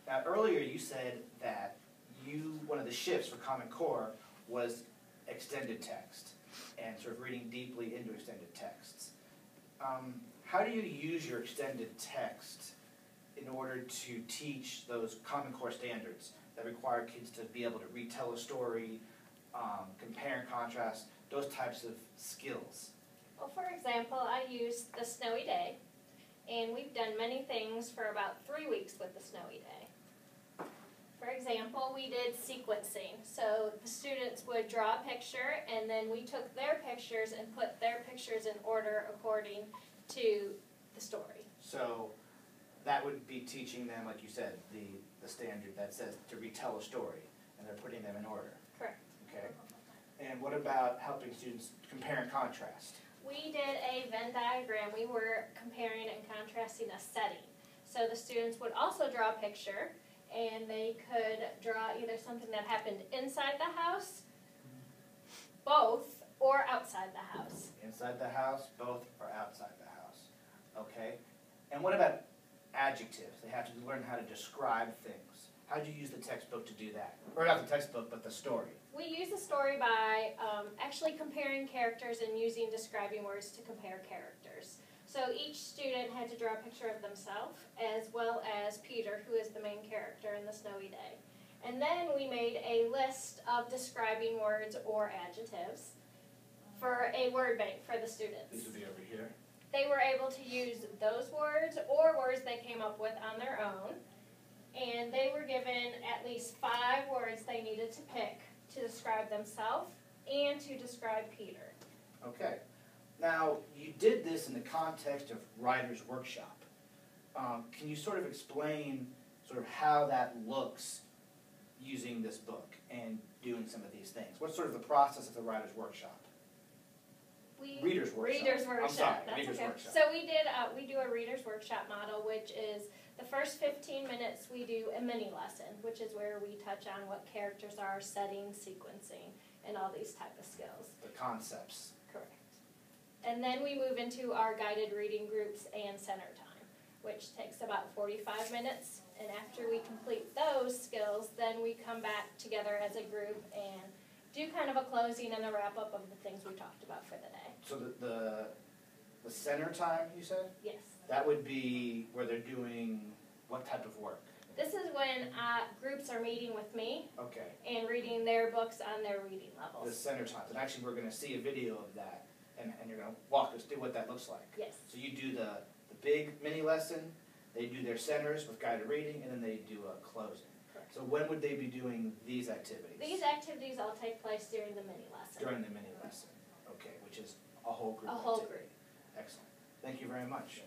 Now, earlier you said that one of the shifts for Common Core was extended text and sort of reading deeply into extended texts. How do you use your extended text in order to teach those Common Core standards that require kids to be able to retell a story, compare and contrast, those types of skills? Well, for example, I used the snowy day, and we've done many things for about 3 weeks with the snowy day. For example, we did sequencing. So the students would draw a picture, and then we took their pictures and put their pictures in order according to the story. So that would be teaching them, like you said, the standard that says to retell a story, and they're putting them in order. Correct. Okay. And what about helping students compare and contrast? We did a Venn diagram. We were comparing and contrasting a setting. So the students would also draw a picture, and they could draw either something that happened inside the house, both, or outside the house. Inside the house, both, or outside the house. Okay. And what about adjectives? They have to learn how to describe things. How did you use the textbook to do that? Or not the textbook, but the story. We use the story by actually comparing characters and using describing words to compare characters. So each student had to draw a picture of themselves, as well as Peter, who is the main character in the snowy day. And then we made a list of describing words or adjectives for a word bank for the students. These would be over here. They were able to use those words or words they came up with on their own. And they were given at least 5 words they needed to pick to describe themselves and to describe Peter. Okay. Now, you did this in the context of Writer's Workshop. Can you sort of explain sort of how that looks using this book and doing some of these things? What's sort of the process of the Writer's Workshop? Reader's Workshop. Reader's Workshop. I'm sorry, That's Reader's okay. Workshop. So we do a Reader's Workshop model, which is the first 15 minutes we do a mini lesson, which is where we touch on what characters are, setting, sequencing, and all these type of skills. The concepts. Correct. And then we move into our guided reading groups and center time, which takes about 45 minutes. And after we complete those skills, then we come back together as a group and do kind of a closing and a wrap-up of the things we talked about for the day. So the center time, you said? Yes. That would be where they're doing what type of work? This is when groups are meeting with me Okay. and reading their books on their reading The levels. center time. And actually we're going to see a video of that, and you're going to walk us through what that looks like. Yes. So you do the big mini lesson, they do their centers with guided reading, and then they do a closing. Correct. So when would they be doing these activities? These activities all take place during the mini lesson. During the mini lesson. Okay, which is a whole group A whole activity. group. Excellent. Thank you very much.